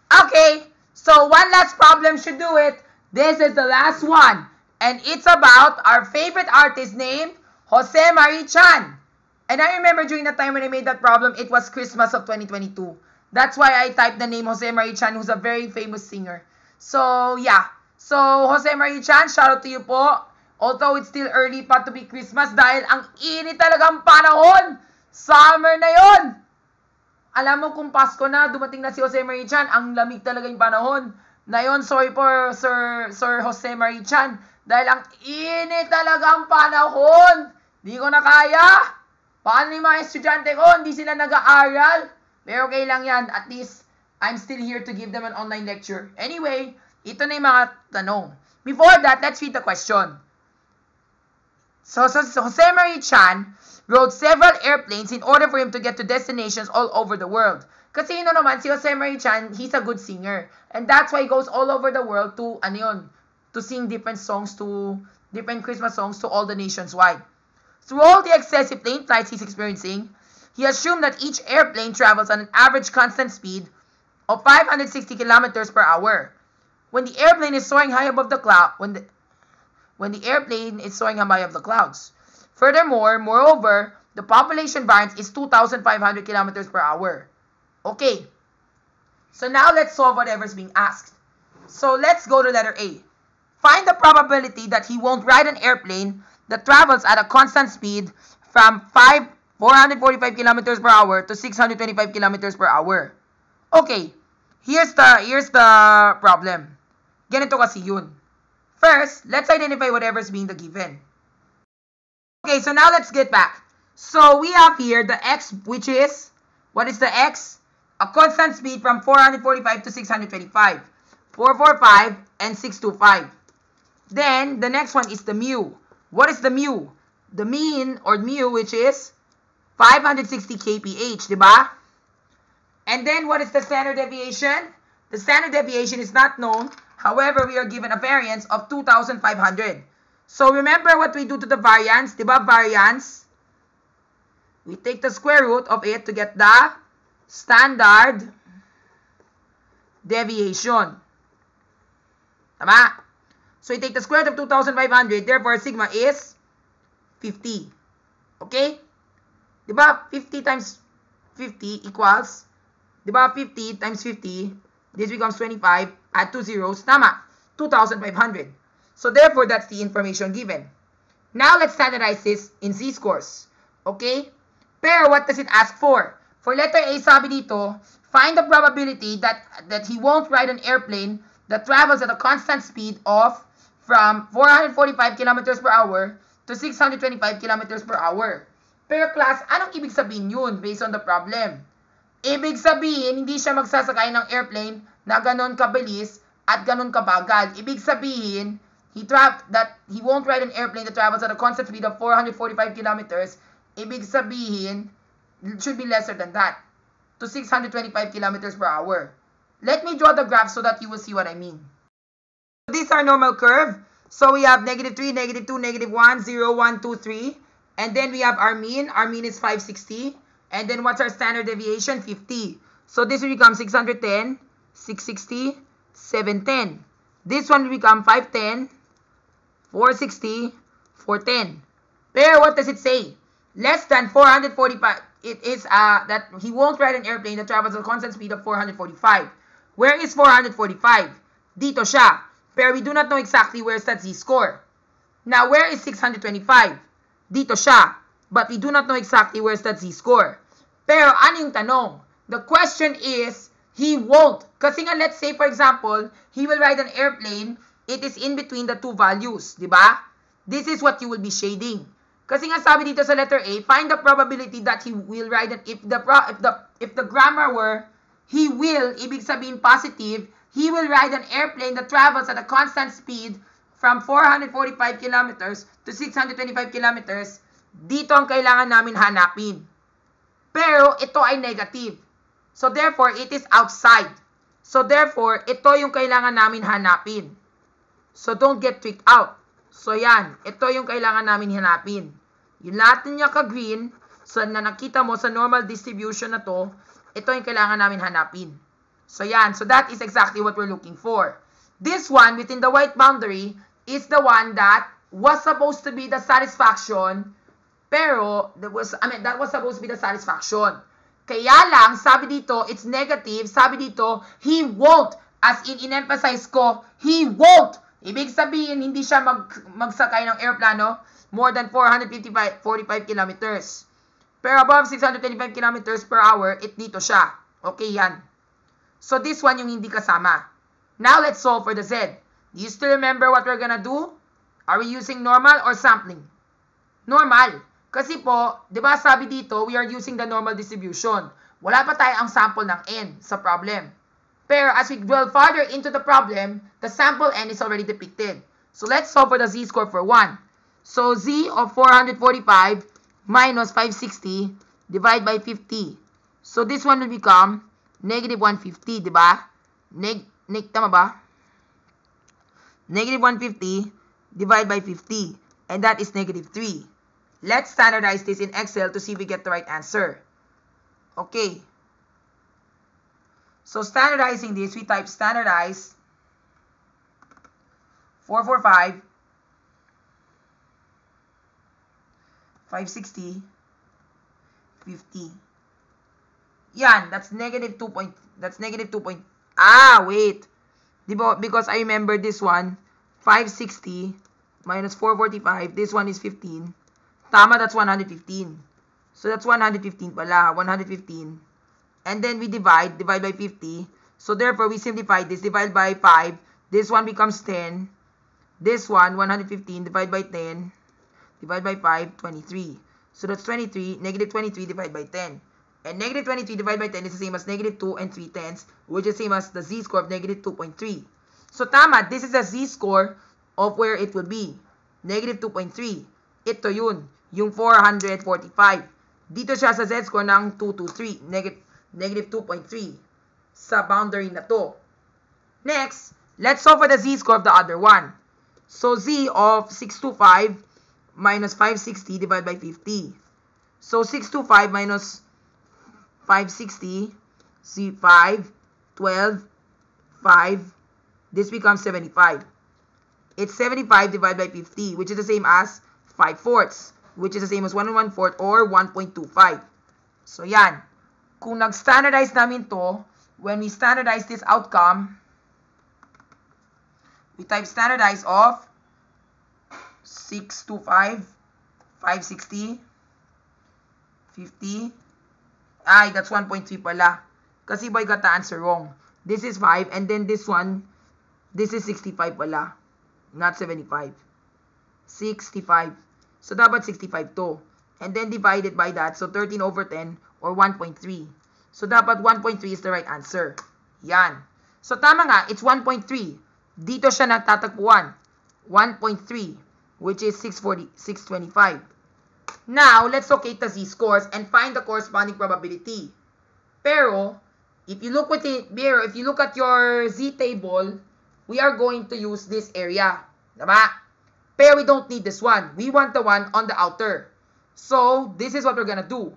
Okay, so one last problem should do it. This is the last one. And it's about our favorite artist named Jose Marie Chan. And I remember during the time when I made that problem, it was Christmas of 2022. That's why I typed the name Jose Marie Chan, who's a very famous singer. So, yeah. So, Jose Marie Chan, shout out to you po. Although it's still early pa to be Christmas dahil ang init talagang panahon. Summer na yon. Alam mo kung Pasko na, dumating na si Jose Marie Chan, ang lamig talaga yung panahon. Na yun, sorry po, Sir Jose Marie Chan. Dahil ang init talagang panahon. Di ko na kaya. Paano yung mga estudyante ko? Hindi sila nag-aaral. Pero okay lang yan. At least, I'm still here to give them an online lecture. Anyway, ito na yung mga tanong. Before that, let's read the question. So Jose Marie Chan rode several airplanes in order for him to get to destinations all over the world. Kasi yun naman, si Jose Marie Chan, he's a good singer. And that's why he goes all over the world to, to sing different songs to, different Christmas songs to all the nations wide. Through all the excessive plane flights he's experiencing, he assumed that each airplane travels at an average constant speed of 560 kilometers per hour. When the airplane is soaring high above the cloud, when the airplane is soaring high above the clouds. Furthermore, moreover, the population variance is 2,500 kilometers per hour. Okay. So now let's solve whatever's being asked. So let's go to letter A. Find the probability that he won't ride an airplane that travels at a constant speed from 445 kilometers per hour to 625 kilometers per hour. Okay. Here's the problem. Ganito kasi yun. First, let's identify whatever's being the given. Okay, so now let's get back. So we have here the x, which is, what is the x? A constant speed from 445 to 625. 445 and 625. Then, the next one is the mu. What is the mu? The mean, or mu, which is 560 kph, diba? And then, what is the standard deviation? The standard deviation is not known. However, we are given a variance of 2,500. So, remember what we do to the variance, diba? Variance. We take the square root of it to get the standard deviation. Tama? So, you take the square root of 2,500. Therefore, sigma is 50. Okay? Diba? 50 times 50 equals, diba? 50 times 50, this becomes 25. Add 2 zeros. Tama. 2,500. So, therefore, that's the information given. Now, let's standardize this in z-scores. Okay? Pero, what does it ask for? For letter A, sabi dito, find the probability that he won't ride an airplane that travels at a constant speed of from 445 kilometers per hour to 625 kilometers per hour. Pero class, anong ibig sabihin yun based on the problem? Ibig sabihin, hindi siya magsasakay ng airplane na ganon kabilis at ganon kabagal. Ibig sabihin, that he won't ride an airplane that travels at a constant speed of 445 kilometers. Ibig sabihin, it should be lesser than that, to 625 kilometers per hour. Let me draw the graph so that you will see what I mean. These are normal curve. So we have -3, -2, -1, 0, 1, 2, 3. And then we have our mean. Our mean is 560. And then what's our standard deviation? 50. So this will become 610, 660, 710. This one will become 510, 460, 410. Pero what does it say? Less than 445. It is that he won't ride an airplane that travels at a constant speed of 445. Where is 445? Dito siya. Pero we do not know exactly where's that z-score. Now, where is 625? Dito siya. But we do not know exactly where's that z-score. Pero ano yung tanong? The question is, he won't. Kasi nga, let's say, for example, he will ride an airplane. It is in between the two values. Diba? This is what you will be shading. Kasi nga sabi dito sa letter A, find the probability that he will ride an, if the grammar were, he will, ibig sabihin positive, he will ride an airplane that travels at a constant speed from 445 kilometers to 625 kilometers. Dito ang kailangan namin hanapin. Pero ito ay negative. So therefore, it is outside. So therefore, ito yung kailangan namin hanapin. So don't get tricked out. So yan, ito yung kailangan namin hanapin. Yung lahat niya ka-green, so na nakita mo sa normal distribution na to, ito yung kailangan namin hanapin. So yan, so that is exactly what we're looking for. This one within the white boundary is the one that was supposed to be the satisfaction, pero that was supposed to be the satisfaction. Kaya lang, sabi dito, it's negative. Sabi dito, he won't. As in-emphasize ko, he won't. Ibig sabihin, hindi siya magsakay ng aeroplano more than 45 kilometers. Pero above 625 kilometers per hour, it dito siya. Okay yan. So this one yung hindi kasama. Now let's solve for the Z. Do you still remember what we're gonna do? Are we using normal or sampling? Normal. Kasi po, di ba sabi dito, we are using the normal distribution. Wala pa tayo ang sample ng n sa problem. Pero as we dwell farther into the problem, the sample n is already depicted. So let's solve for the z-score for 1. So z of 445 minus 560 divided by 50. So this one will become negative 150, di ba? Tama ba? Negative 150 divided by 50. And that is negative 3. Let's standardize this in Excel to see if we get the right answer. Okay. So standardizing this, we type standardize 445 560 50. Yan, that's negative 2 point. That's negative 2 point. Wait. Diba, because I remember this one, 560 minus 445. This one is 15. Tama, that's 115. So that's 115 pala. 115. And then we divide by 50. So therefore, we simplify this. Divide by 5. This one becomes 10. This one, 115, divide by 10. Divide by 5, 23. So that's 23. Negative 23 divided by 10. And negative 23 divided by 10 is the same as negative 2 and 3/10, which is the same as the z-score of negative 2.3. So tama, this is a z-score of where it will be. Negative 2.3. Ito yun. Yung 445. Dito siya sa z-score ng 223. Negative 2.3. Sa boundary na to. Next, let's solve for the z-score of the other one. So z of 625 minus 560 divided by 50. So 625 minus 560, z 5, 12, 5. This becomes 75. It's 75 divided by 50, which is the same as 5/4, which is the same as 1 1/4 or 1.25. So yan. Kung nag-standardize namin to, when we standardize this outcome, we type standardize of 625, 560, 50. That's 1.3 pala. Kasi boy got the answer wrong. This is 5 and then this one, this is 65 pala. Not 75. 65. So dapat 65 to. And then divided by that. So 13 over 10 or 1.3. So dapat 1.3 is the right answer. Yan. So tama nga, it's 1.3. Dito siya natatagpuan. 1.3, which is 625. Now, let's locate the z-scores and find the corresponding probability. Pero, if you look at your z-table, we are going to use this area. Diba? Pero we don't need this one. We want the one on the outer. So, this is what we're gonna do.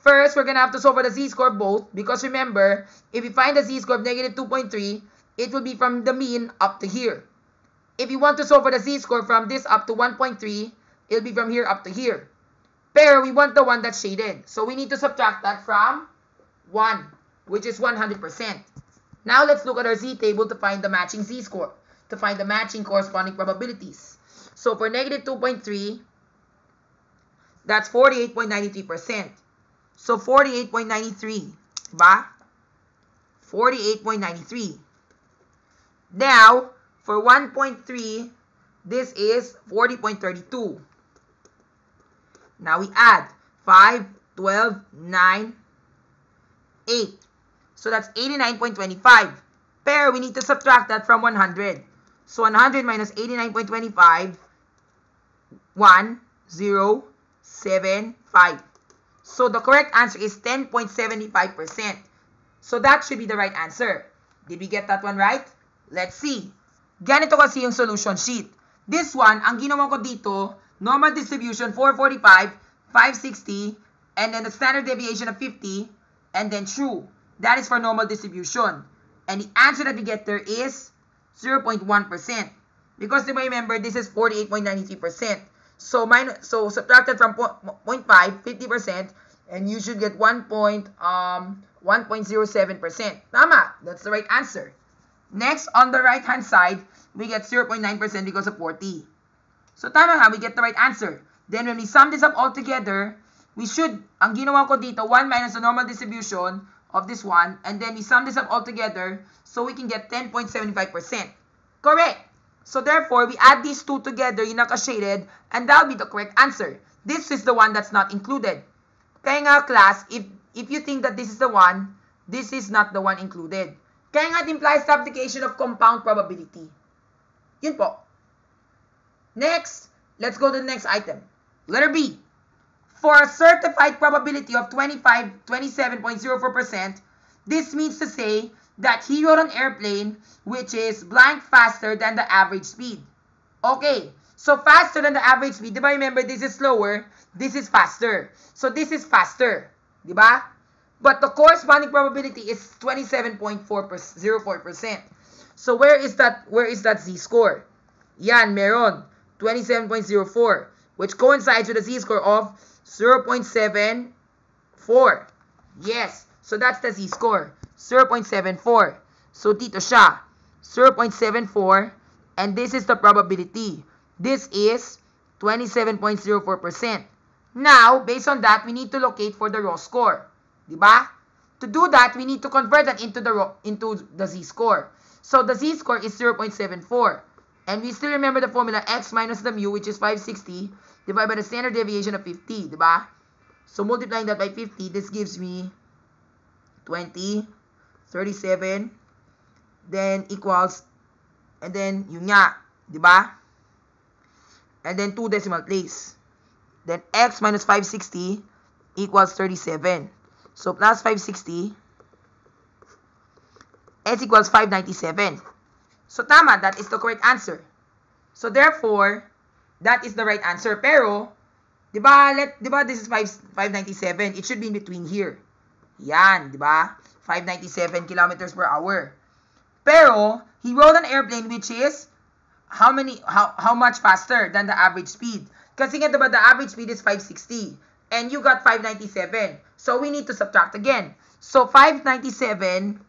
First, we're gonna have to solve for the z-score both, because remember, if we find the z-score of negative 2.3, it will be from the mean up to here. If you want to solve for the z-score from this up to 1.3, it'll be from here up to here. Pero we want the one that's shaded. So we need to subtract that from 1, which is 100%. Now let's look at our z-table to find the matching z-score, to find the matching corresponding probabilities. So for negative 2.3, that's 48.93%. So 48.93, diba? 48.93. Now, for 1.3, this is 40.32. Now we add 5, 12, 9, 8. So that's 89.25. Pero we need to subtract that from 100. So 100 minus 89.25, 1, 0, 7, 5. So the correct answer is 10.75%. So that should be the right answer. Did we get that one right? Let's see. Ganito kasi yung solution sheet. This one, ang ginawa ko dito, normal distribution 445, 560, and then the standard deviation of 50, and then true. That is for normal distribution. And the answer that we get there is 0.1%. Because remember, this is 48.93%. So subtracted from 0.5, 50%, and you should get 1.07%. Tama, that's the right answer. Next, on the right-hand side, we get 0.9% because of 40. So tama ha, we get the right answer. Then when we sum this up all together, we should, ang ginawa ko dito, 1 minus the normal distribution of this one, and then we sum this up all together, so we can get 10.75%. Correct. So therefore, we add these two together, yung naka-shaded, and that'll be the correct answer. This is the one that's not included. Kaya nga class, if you think that this is the one, this is not the one included. Kaya nga it implies the application of compound probability. Yun po. Next, let's go to the next item. Letter B. For a certified probability of 27.04%, this means to say that he rode an airplane which is blank faster than the average speed. Okay, so faster than the average speed. Diba remember, this is slower, this is faster. So this is faster. Diba? But the corresponding probability is 27.04%. So where is that z-score? Yan, meron. 27.04, which coincides with a z-score of 0.74. Yes, so that's the z-score. 0.74. So dito siya, 0.74, and this is the probability. This is 27.04%. Now, based on that, we need to locate for the raw score. Diba? To do that, we need to convert that into the z-score. So the z-score is 0.74. And we still remember the formula x minus the mu, which is 560, divided by the standard deviation of 50. Diba? So multiplying that by 50, this gives me 20, 37, then equals, and then yun nga, diba? And then 2 decimal place. Then x minus 560 equals 37. So plus 560, s equals 597. So tama, that is the correct answer. So therefore, that is the right answer. Pero, diba this is 597, it should be in between here. Yan, diba? 597 kilometers per hour. Pero, he rode an airplane which is how much faster than the average speed? Kasi nga diba the average speed is 560 and you got 597. So we need to subtract again. So 597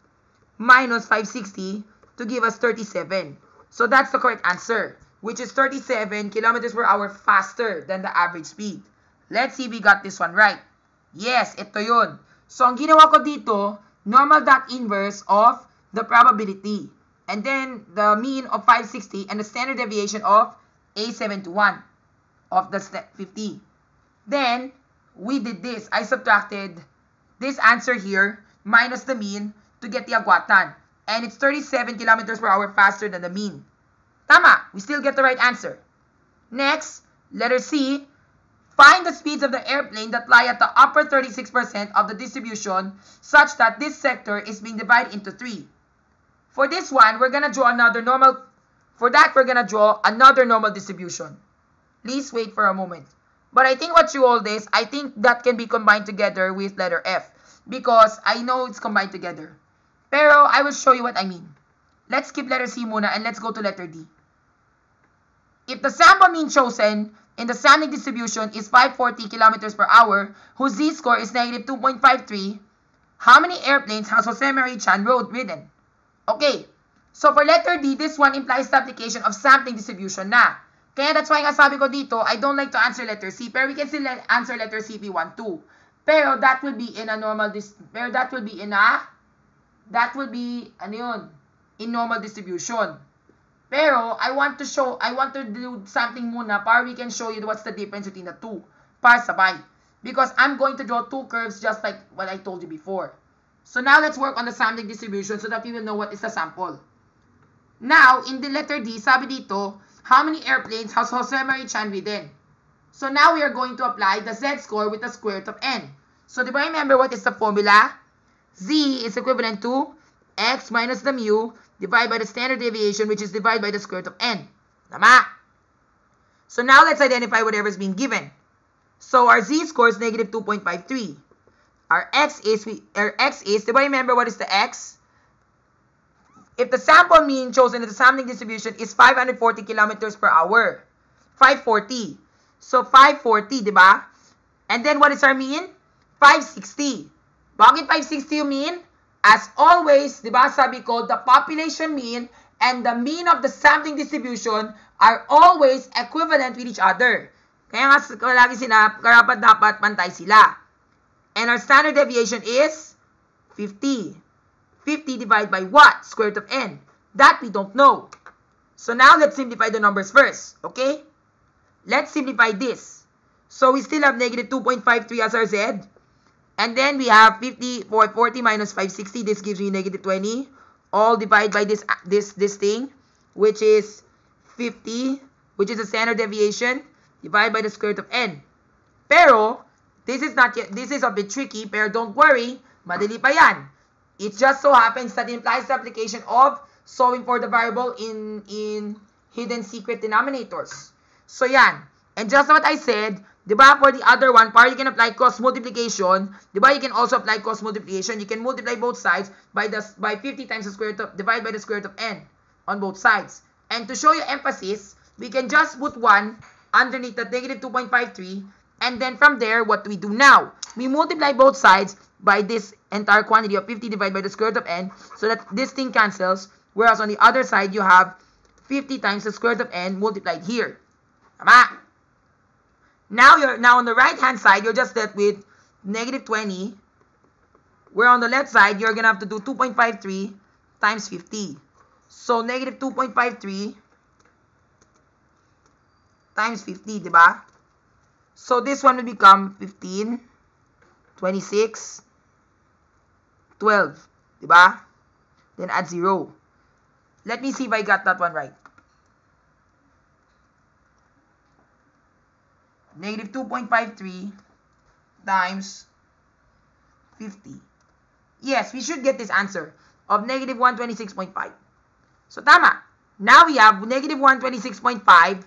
minus 560 to give us 37. So that's the correct answer, which is 37 kilometers per hour faster than the average speed. Let's see if we got this one right. Yes, ito yun. So ang ginawa ko dito, normal dot inverse of the probability. And then the mean of 560 and the standard deviation of A721 of the 50. Then, we did this. I subtracted this answer here minus the mean to get the agwatan. And it's 37 kilometers per hour faster than the mean. Tama, we still get the right answer. Next, letter C. Find the speeds of the airplane that lie at the upper 36% of the distribution such that this sector is being divided into 3. For this one, we're gonna draw another normal. For that, we're gonna draw another normal distribution. Please wait for a moment. But I think what you all this, I think that can be combined together with letter F because I know it's combined together. Pero I will show you what I mean. Let's skip letter C muna and let's go to letter D. If the sample mean chosen in the sampling distribution is 540 kilometers per hour, whose z-score is negative 2.53, how many airplanes has Jose Marie Chan ridden? Okay, so for letter D, this one implies the application of sampling distribution na. Kaya that's why nga sabi ko dito, I don't like to answer letter C, pero we can still answer letter C if we want to. Pero that will be in a normal, in normal distribution. Pero I want to do something muna para we can show you what's the difference between the two. Para sabay. Because I'm going to draw two curves just like what I told you before. So now let's work on the sampling distribution so that we will know what is the sample. Now, in the letter D, sabi dito, how many airplanes has Jose Marie Chan ridden? So now we are going to apply the z-score with the square root of n. So do you remember what is the formula? Z is equivalent to x minus the mu divided by the standard deviation, which is divided by the square root of n. Tama? So now let's identify whatever is being given. So our z-score is negative 2.53. Our x is, do you remember what is the x? if the sample mean chosen in the sampling distribution is 540 kilometers per hour. 540. So, 540, di ba? And then, what is our mean? 560. Bakit 560 yung mean? As always, di ba, sabi ko, the population mean and the mean of the sampling distribution are always equivalent with each other. Kaya nga, lagi sila, karapat-dapat pantay sila. And our standard deviation is 50. 50 divided by what? Square root of n. That we don't know. So now, let's simplify the numbers first. Okay? Let's simplify this. So we still have negative 2.53 as our z. And then we have 40 minus 560. This gives me negative 20. All divided by this thing, which is 50, which is the standard deviation, divided by the square root of n. Pero, this is a bit tricky, pero don't worry, madali pa yan. It just so happens that it implies the application of solving for the variable in hidden secret denominators. So yan. And just what I said, di ba, for the other one, para you can apply cross multiplication, di ba, you can also apply cross multiplication. You can multiply both sides by 50 times the square root of, divided by the square root of n on both sides. And to show you emphasis, we can just put 1 underneath the negative 2.53, and then from there, what do we do now? We multiply both sides by this entire quantity of 50 divided by the square root of n, so that this thing cancels, whereas on the other side, you have 50 times the square root of n multiplied here. Tama? Now on the right hand side, you're just left with negative 20, where on the left side, you're gonna have to do 2.53 times 50. So negative 2.53 times 50, diba? So this one will become 15, 26, 12, diba? Then add 0. Let me see if I got that one right. Negative 2.53 times 50. Yes, we should get this answer of negative 126.5. So, tama. Now we have negative 126.5.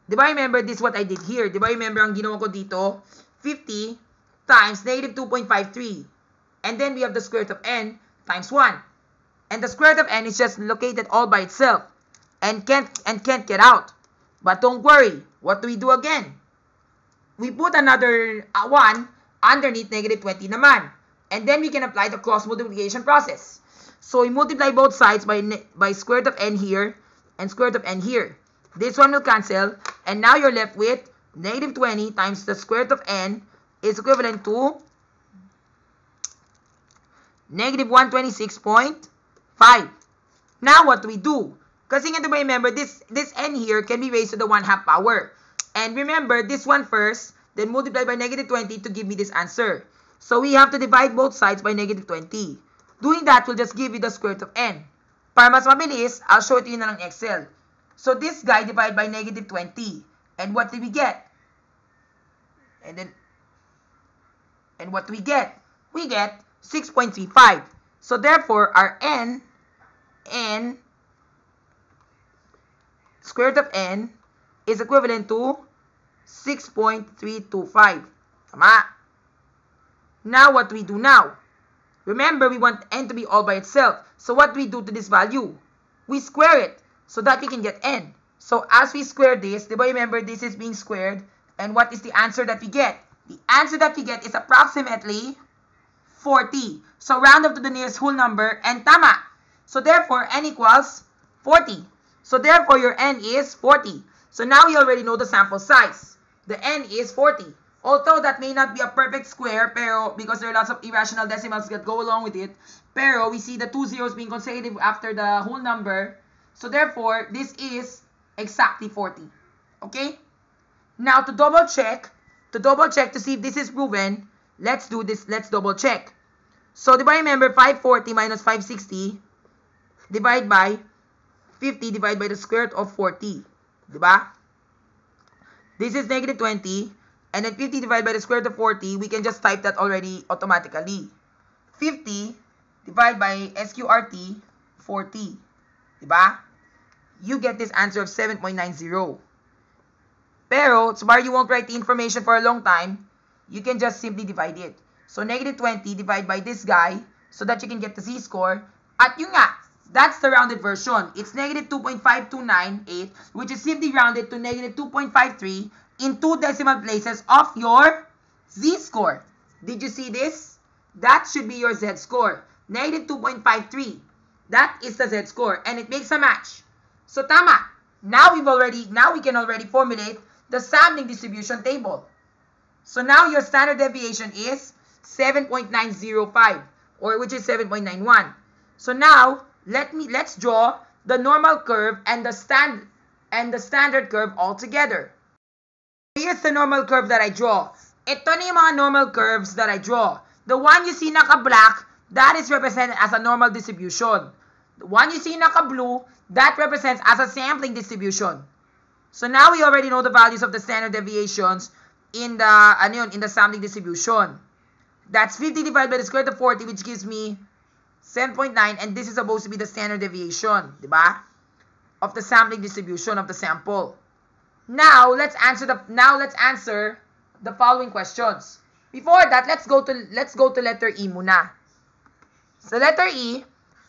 Diba, remember this what I did here? Diba, remember ang ginawa ko dito? 50 times negative 2.53. And then we have the square root of n times 1. And the square root of n is just located all by itself and can't get out. But don't worry. What do we do again? We put another 1 underneath negative 20 naman. And then we can apply the cross multiplication process. So we multiply both sides by square root of n here and square root of n here. This one will cancel. And now you're left with negative 20 times the square root of n is equivalent to negative 126.5. Now what do we do? Kasi nga, remember, this n here can be raised to the 1/2 power. And remember, this one first, then multiply by negative 20 to give me this answer. So we have to divide both sides by negative 20. Doing that will just give you the square root of n. Para mas mabilis, I'll show it to you na ng Excel. So this guy divided by negative 20. And what did we get? And what do we get? We get 6.35. So therefore, our n square root of n is equivalent to 6.325. Tama? Now, what do we do now? Remember, we want n to be all by itself. So, what do we do to this value? We square it so that we can get n. So, as we square this, diba, remember, this is being squared. And what is the answer that we get? The answer that we get is approximately 40. So, round up to the nearest whole number and tama. So, therefore, n equals 40. So, therefore, your n is 40. So, now we already know the sample size. The n is 40. Although that may not be a perfect square, pero because there are lots of irrational decimals that go along with it, pero we see the 2 zeros being consecutive after the whole number. So, therefore, this is exactly 40. Okay? Now, to double check to see if this is proven, let's do this. Let's double check. So, diba, remember, 540 minus 560 divided by 50 divided by the square root of 40. Diba? This is negative 20. And then 50 divided by the square root of 40, we can just type that already automatically. 50 divided by SQRT, 40. Diba? You get this answer of 7.90. Pero, so far you won't write the information for a long time, you can just simply divide it. So, negative 20 divided by this guy, so that you can get the Z-score. At yun nga, That's the rounded version. It's negative 2.5298, which is simply rounded to negative 2.53 in 2 decimal places of your z-score. Did you see this? That should be your z-score. Negative 2.53. That is the z-score, and it makes a match. So tama. Now we can already formulate the sampling distribution table. So now your standard deviation is 7.905, or which is 7.91. So now let's draw the normal curve and the standard curve all together. Here's the normal curve that I draw. Ito na yung mga normal curves that I draw. The one you see naka-black, that is represented as a normal distribution. The one you see naka-blue, that represents as a sampling distribution. So now we already know the values of the standard deviations in the sampling distribution. That's 50 divided by the square root of 40, which gives me 7.9, and this is supposed to be the standard deviation, diba? Of the sampling distribution of the sample. Now let's answer the following questions. Before that, let's go to letter E muna. So letter E,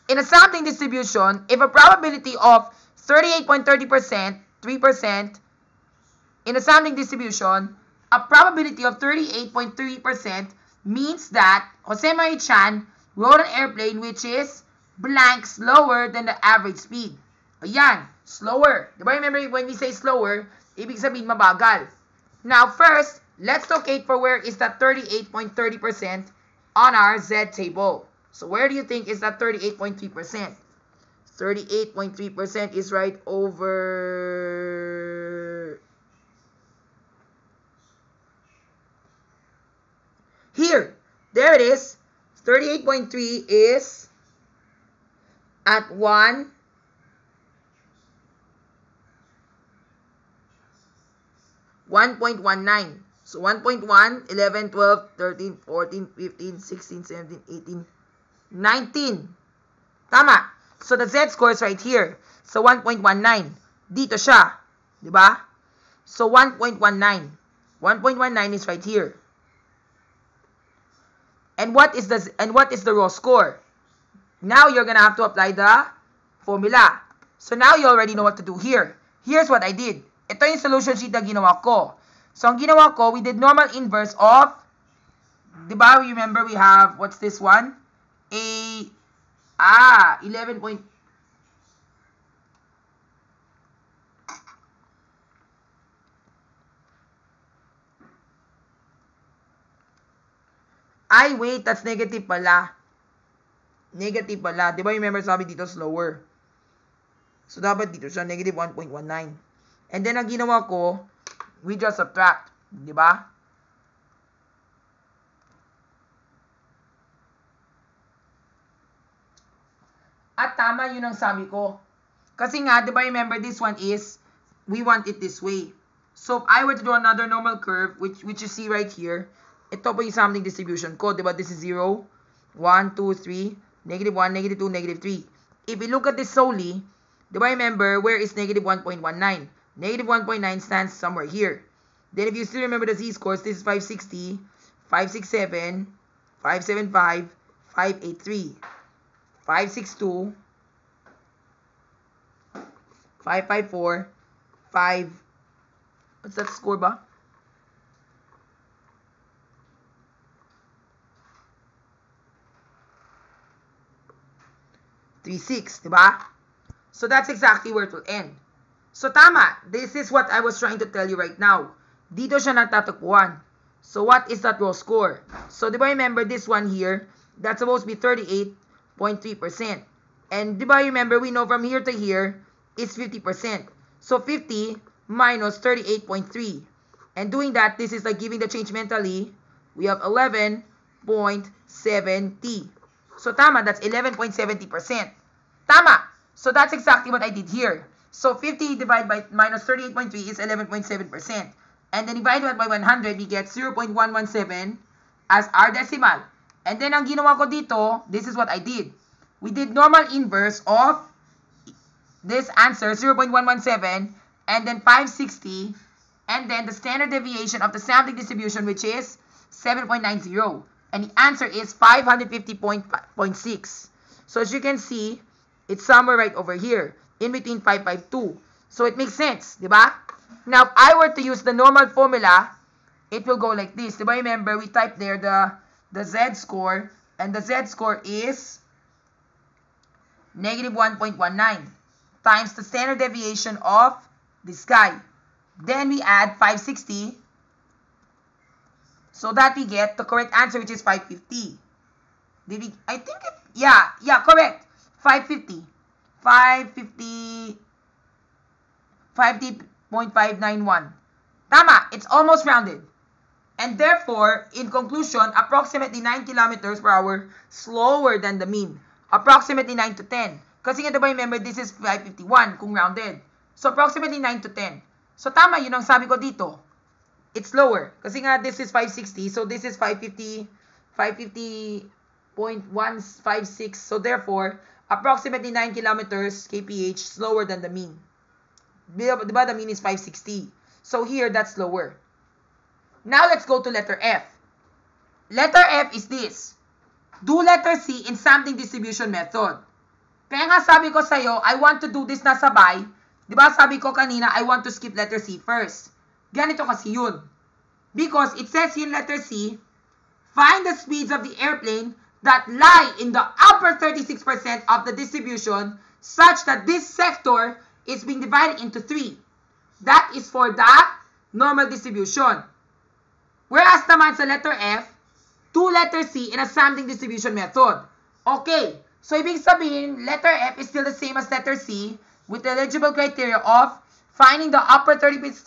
in a sampling distribution, if a probability of 38.30%, 3%, in a sampling distribution, a probability of 38.3% means that Jose Marie Chan rode an airplane which is blank slower than the average speed. Ayan, slower. Diba remember when we say slower, ibig sabihin mabagal. Now first, let's locate for where is that 38.30% on our Z table. So where do you think is that 38.3%? 38.3% is right over here. There it is. 38.3 is at 1.19. So 1.1, 11, 12, 13, 14, 15, 16, 17, 18, 19. Tama. So the z-score is right here. So 1.19. Dito siya. Diba? So 1.19. 1.19 is right here. And what is the raw score? Now you're gonna have to apply the formula. So now you already know what to do here. Here's what I did. Ito yung solution sheet na ginawa ko. So ang ginawa ko, we did normal inverse of, diba, remember we have, what's this one? 11 point. Ay, wait, that's negative pala. Negative pala. Diba remember sabi dito slower. So dapat dito siya, negative 1.19. And then ang ginawa ko, we just subtract. Diba? At tama yun ang sabi ko. Kasi nga, diba remember this one is, we want it this way. So if I were to draw another normal curve, which you see right here, ito po yung sampling distribution ko. Diba this is 0, 1, 2, 3, negative 1, negative 2, negative 3. If we look at this solely, diba remember, where is negative 1.19? Negative 1.9 stands somewhere here. Then if you still remember the z-scores, this is 560, 567, 575, 583, 562, 554, 5, what's that score ba? Diba? So that's exactly where it will end. So tama, this is what I was trying to tell you right now. Dito siya nagtatagpuan. So what is that raw score? So diba remember this one here, that's supposed to be 38.3%. And diba remember, we know from here to here is 50%. So 50 minus 38.3. And doing that, this is like giving the change mentally. We have 11.70. So tama, that's 11.70%. Tama. So that's exactly what I did here. So 50 divided by minus 38.3 is 11.7%. And then divided by 100, we get 0.117 as our decimal. And then ang ginawa ko dito, this is what I did. We did normal inverse of this answer, 0.117, and then 560, and then the standard deviation of the sampling distribution, which is 7.90. And the answer is 550.6. So as you can see, it's somewhere right over here, in between 552. So it makes sense, di ba? Now, if I were to use the normal formula, it will go like this. Di ba? Remember, we typed there the z-score, and the z-score is negative 1.19 times the standard deviation of this guy. Then we add 560, so that we get the correct answer, which is 550. Did we, I think it, yeah, correct. 550. 50.591. Tama, it's almost rounded. And therefore, in conclusion, approximately 9 kilometers per hour slower than the mean. Approximately 9 to 10. Kasi nga diba, remember, this is 551 kung rounded. So, approximately 9 to 10. So, tama, yun ang sabi ko dito. It's lower. Kasi nga, this is 560. So, this is 550.156. So, therefore, approximately 9 kilometers kph slower than the mean. Diba, the mean is 560. So, here, that's lower. Now, let's go to letter F. Letter F is this. Do letter C in sampling distribution method. Kaya nga sabi ko sa'yo, I want to do this na sabay. Diba sabi ko kanina, I want to skip letter C first. Ganito kasi yun. Because it says in letter C, find the speeds of the airplane that lie in the upper 36% of the distribution such that this sector is being divided into 3. That is for the normal distribution. Whereas naman sa letter F, to letter C in a sampling distribution method. Okay, so ibig sabihin, letter F is still the same as letter C with the eligible criteria of finding the upper 36%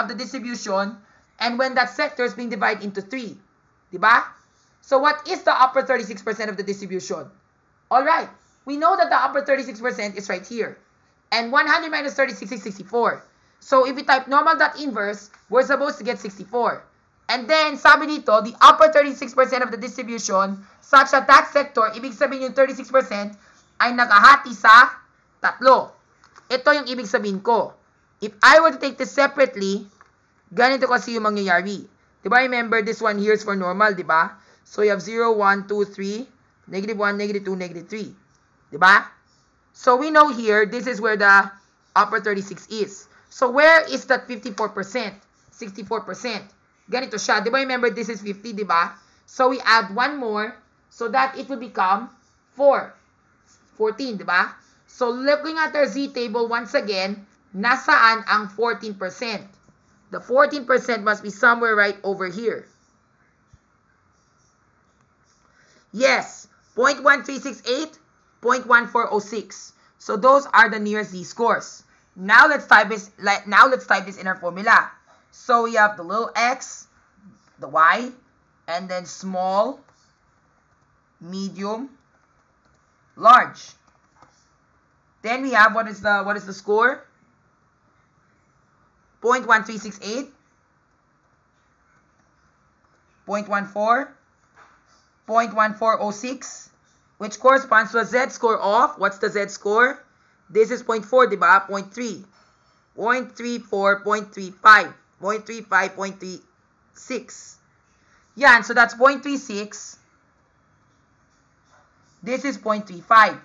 of the distribution and when that sector is being divided into 3. Diba? So what is the upper 36% of the distribution? Alright, we know that the upper 36% is right here. And 100 minus 36 is 64. So if we type normal dot inverse, we're supposed to get 64. And then, sabi dito, the upper 36% of the distribution, such that that sector, ibig sabihin yung 36%, ay nakahati sa 3. Ito yung ibig sabihin ko. If I were to take this separately, ganito kasi yung mangyayari. Diba, remember, this one here is for normal, diba? So, you have 0, 1, 2, 3, negative 1, negative 2, negative 3. Diba? So, we know here, this is where the upper 36 is. So, where is that 54%? 64%? Ganito siya. Diba, remember, this is 50, diba? So, we add 1 more so that it will become 4. 14, diba? So, looking at our Z table, once again, nasaan ang 14%? The 14% must be somewhere right over here. Yes, 0.1368, 0.1406. So, those are the nearest Z scores. Now, let's type this in our formula. So, we have the little x, the y, and then small, medium, large. Then we have, what is the score? 0.1368, 0.14, 0.1406, which corresponds to a z-score of, what's the z-score? This is 0.4, diba? 0.3, 0.34, 0.35. 0.35, 0.36. Yan, so that's 0.36. This is 0.35.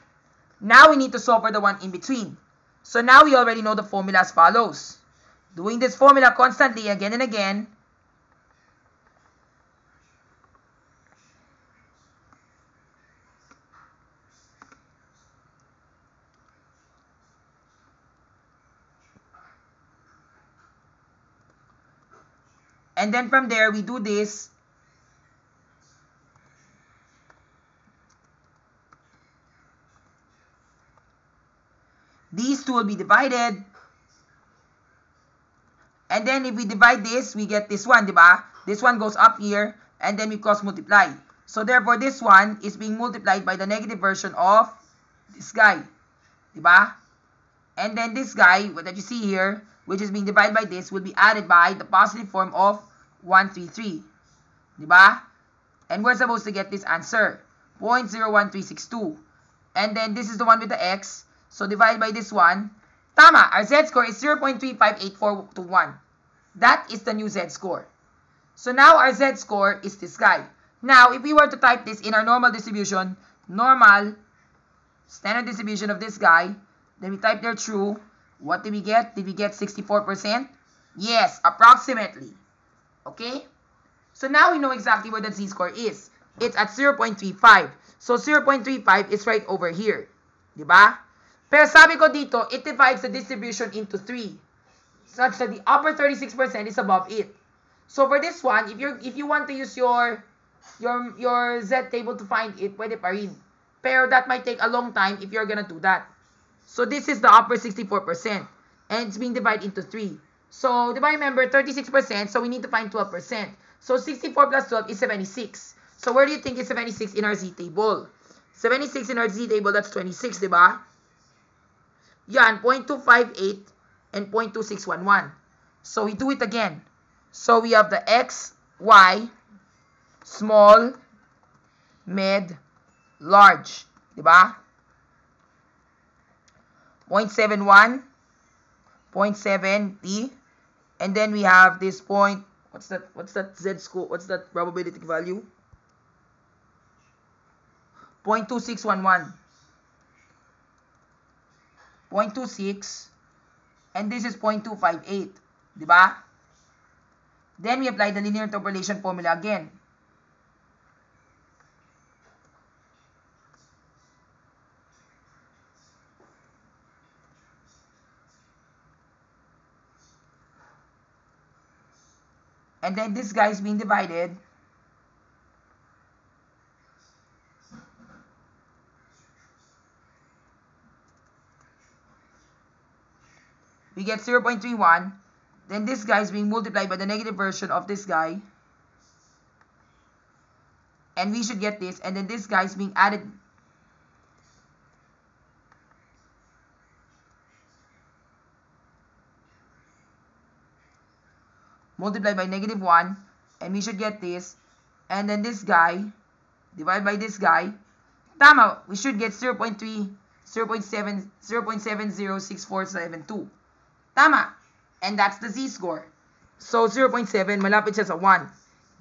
Now we need to solve for the one in between. So now we already know the formula as follows. Doing this formula constantly again and again. And then from there, we do this. These two will be divided. And then if we divide this, we get this one, diba? This one goes up here, and then we cross multiply. So therefore, this one is being multiplied by the negative version of this guy, diba? And then this guy, that you see here, which is being divided by this, will be added by the positive form of 133. Diba? And we're supposed to get this answer, 0.01362. And then this is the one with the x. So divide by this one. Tama, our z-score is 0.35841. That is the new z-score. So now our z-score is this guy. Now, if we were to type this in our normal distribution, normal Standard distribution of this guy. Then we type there true. What did we get? Did we get 64%? Yes, approximately. Okay? So now we know exactly where the z-score is. It's at 0.35. So 0.35 is right over here. Diba? Pero sabi ko dito, it divides the distribution into 3. Such that the upper 36% is above it. So for this one, if you want to use your Z table to find it, pwede pa rin. Pero that might take a long time if you're gonna do that. So this is the upper 64%. And it's being divided into 3. So, diba remember, 36%, so we need to find 12%. So 64 plus 12 is 76. So where do you think is 76 in our Z table? 76 in our Z table, that's 26, diba? Yan, 0.258 and 0.2611. So we do it again. So we have the X, Y, small, mid, large. Diba? 0.71, 0.70, and then we have this point. What's that Z score? What's that probability value? 0.2611. 0.26, and this is 0.258. Diba? Then we apply the linear interpolation formula again. And then this guy is being divided. We get 0.31. Then this guy is being multiplied by the negative version of this guy. And we should get this. And then this guy is being added. Multiplied by negative 1. And we should get this. And then this guy, divided by this guy. Tama, we should get 0.3, 0.7, 0.706472. Tama. And that's the z-score. So 0.7, malapit siya sa 1.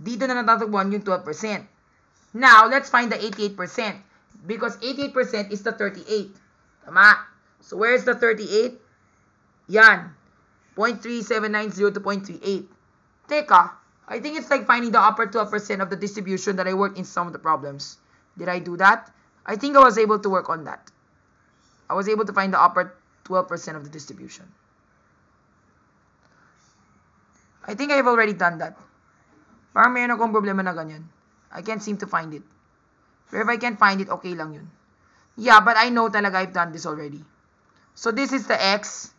Dito na natatagpuan yung 12%. Now, let's find the 88%. Because 88% is the 38. Tama. So where is the 38? Yan. 0.3790 to 0.38. Teka, I think it's like finding the upper 12% of the distribution that I worked in some of the problems. Did I do that? I think I was able to work on that. I was able to find the upper 12% of the distribution. I think I've already done that. Parang mayroon akong problema na ganyan. I can't seem to find it. Pero if I can't find it, okay lang yun. Yeah, but I know talaga I've done this already. So this is the X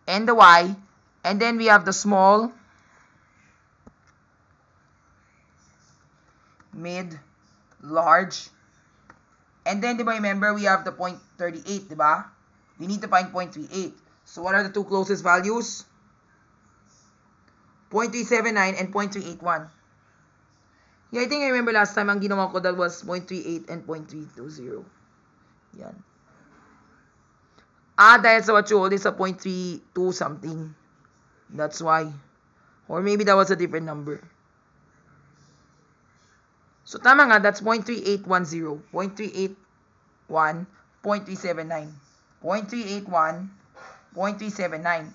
and the Y. And then we have the small, mid, large. And then, diba, remember, we have the 0.38, diba? We need to find 0.38. So what are the two closest values? 0.379 and 0.381. Yeah, I think I remember last time ang ginawa ko that was 0.38 and 0.320. Yan. Dahil sa what you hold is a 0.32 something. That's why. Or maybe that was a different number. So tama nga, that's 0.3810, 0.381, 0.379, 0.381, 0.379.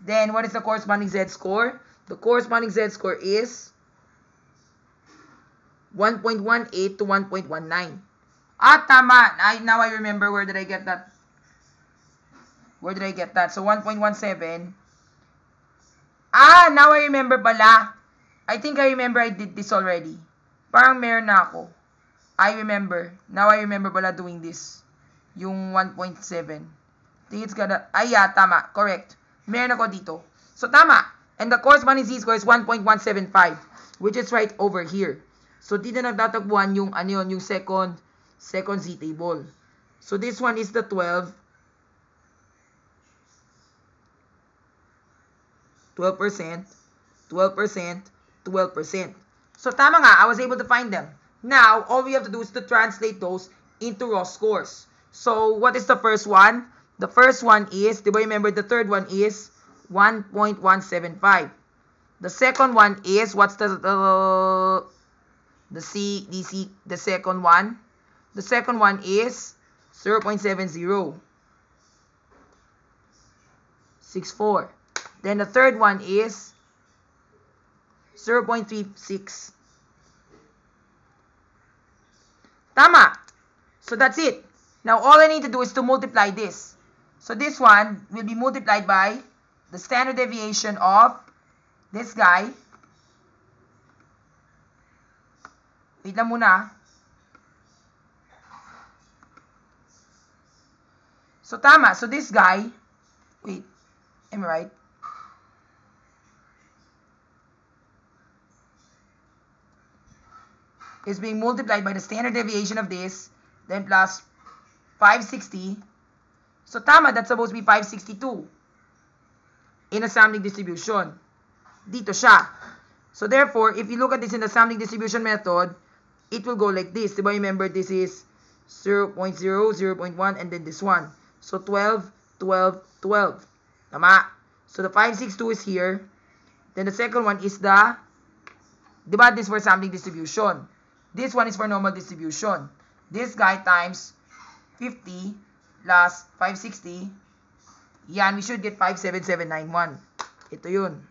Then, what is the corresponding z-score? The corresponding z-score is 1.18 to 1.19. Tama. Now I remember where did I get that. Where did I get that? So, 1.17. Now I remember pala. I think I remember I did this already. Parang meron na ako. I remember. Now I remember pala doing this. Yung 1.7. I think it's gonna... yeah, tama. Correct. Meron ako dito. So, tama. And the corresponding z-score is 1.175, which is right over here. So, dito nagtatagpuan yung, yung second z-table. So, this one is the 12%. 12%. So, tama nga. I was able to find them. Now, all we have to do is to translate those into raw scores. So, what is the first one? The first one is, do you remember the third one is 1.175. The second one is, what's the second one? The second one is 0.70. 64. Then the third one is 0.36. Tama. So that's it. Now all I need to do is to multiply this. So this one will be multiplied by the standard deviation of this guy. Wait lang muna. So tama. So this guy, wait, am I right? Is being multiplied by the standard deviation of this, then plus 560. So tama, that's supposed to be 562 in a sampling distribution. Dito siya. So therefore, if you look at this in the sampling distribution method, it will go like this. Diba, remember this is 0.0, 0.1, and then this one. So 12, 12, 12. Tama. So the 562 is here. Then the second one is the, diba, this for sampling distribution. This one is for normal distribution. This guy times 50 plus 560. Yan, we should get 57791. Ito yun.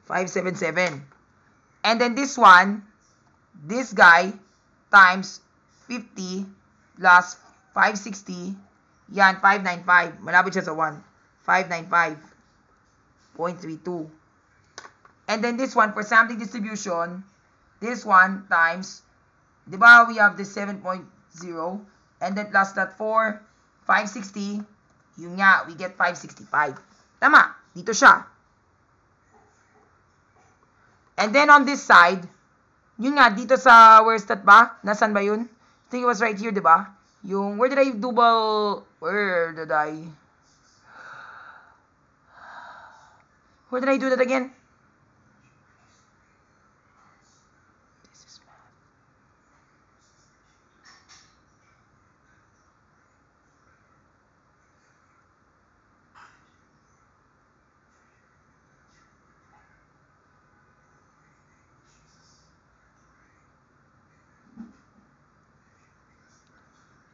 $577. And then this one, this guy times 50 plus 560. Yan, 595. Malapit siya sa 1. 595.32. And then this one, for sampling distribution, this one times, di ba, we have this 7.0, and then plus that 4, 560, yun nga, we get 565. Tama, dito siya. And then on this side, yun nga, dito sa, where's that ba? Nasaan ba yun? I think it was right here, di ba? Yung, where did I do that again? This is math.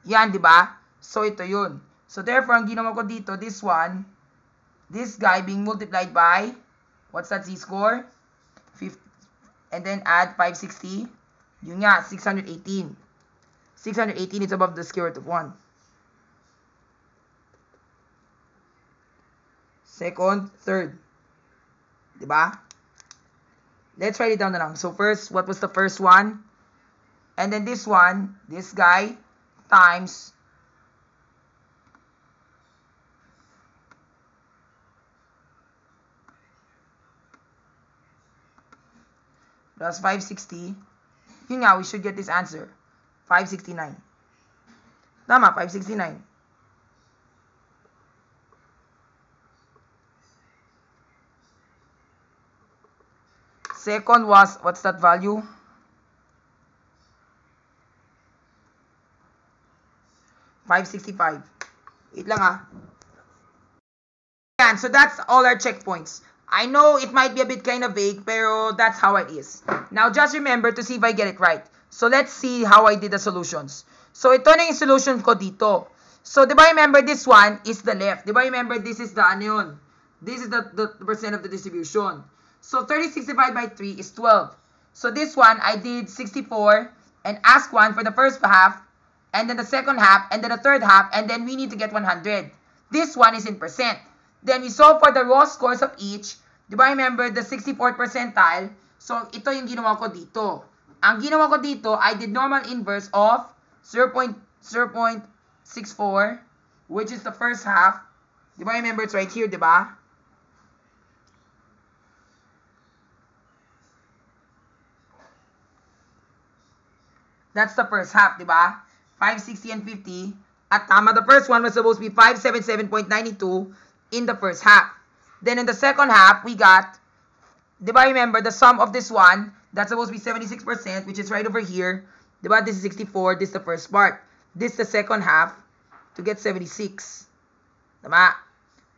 Yan, di ba? So, ito yun. So, therefore, ang ginawa ko dito, this one, this guy being multiplied by, what's that z-score? 50, and then add 560. Yun nga, 618. 618 is above the square root of 1. Second, third. Diba? Let's write it down na lang. So, first, what was the first one? And then this one, this guy, times plus 560. Yun nga, we should get this answer. 569. Tama, 569. Second was, what's that value? $565. Wait lang ah. Yan, so that's all our checkpoints. I know it might be a bit kind of vague, pero that's how it is. Now, just remember to see if I get it right. So, let's see how I did the solutions. So, ito na yung solution ko dito. So, di ba remember this one is the left? Di ba remember this is the ano yun? This is the percent of the distribution. So, 36 divided by 3 is 12. So, this one, I did 64 and ask one for the first half, and then the second half, and then the third half, and then we need to get 100. This one is in percent. Then we solve for the raw scores of each. Di ba remember the 64th percentile? So, ito yung ginawa ko dito. Ang ginawa ko dito, I did normal inverse of 0.64, which is the first half. Di ba remember it's right here, di ba? That's the first half, di ba? 560 and 50. At tama, the first one was supposed to be 577.92 in the first half. Then in the second half, we got, di ba remember, the sum of this one, that's supposed to be 76%, which is right over here. Di ba, this is 64, this is the first part. This is the second half to get 76. Tama?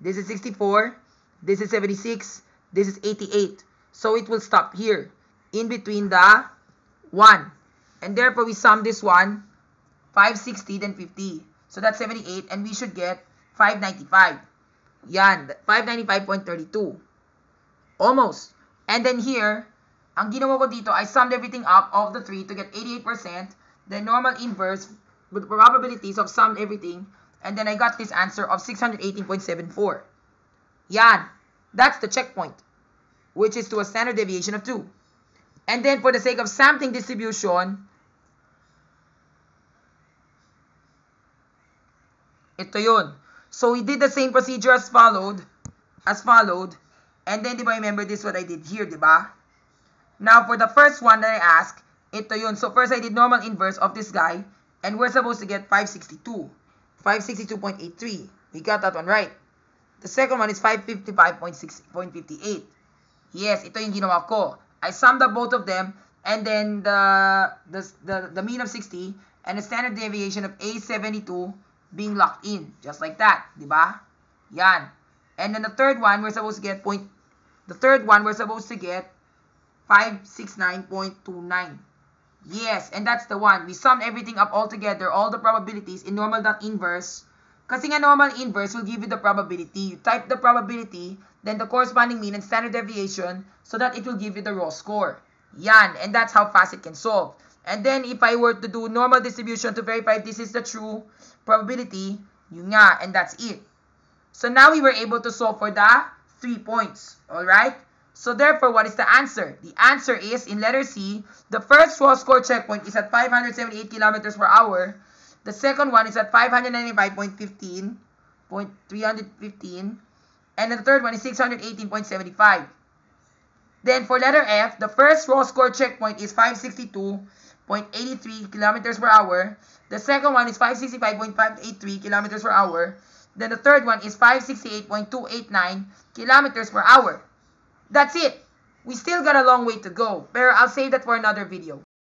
This is 64. This is 76. This is 88. So it will stop here, in between the 1. And therefore, we sum this one, 560, then 50. So that's 78, and we should get 595. Yan, 595.32. Almost. And then here, ang ginawa ko dito, I summed everything up of the 3 to get 88%, then normal inverse with probabilities of summed everything, and then I got this answer of 618.74. Yan. That's the checkpoint, which is to a standard deviation of 2. And then for the sake of sampling distribution, ito yun. So we did the same procedure as followed. And then, di ba, remember this what I did here, di ba? Now, for the first one that I asked, ito yun. So first I did normal inverse of this guy, and we're supposed to get 562. 562.83. We got that one right. The second one is 555.58. Yes, ito yung ginawa ko. I summed up both of them, and then the mean of 60, and the standard deviation of A72 being locked in. Just like that. Diba? Yan. And then the third one, we're supposed to get 569.29. Yes, and that's the one. We summed everything up all together, all the probabilities in normal.inverse. Kasi nga normal inverse will give you the probability. You type the probability, then the corresponding mean and standard deviation, so that it will give you the raw score. Yan, and that's how fast it can solve. And then if I were to do normal distribution to verify if this is the true probability, yun nga, and that's it. So now we were able to solve for the 3 points. Alright? So therefore, what is the answer? The answer is, in letter C, the first raw score checkpoint is at 578 kilometers per hour. The second one is at 595.315. And the third one is 618.75. Then for letter F, the first raw score checkpoint is 562.83 kilometers per hour. The second one is 565.583 kilometers per hour. Then the third one is 568.289 kilometers per hour. That's it. We still got a long way to go, but I'll save that for another video.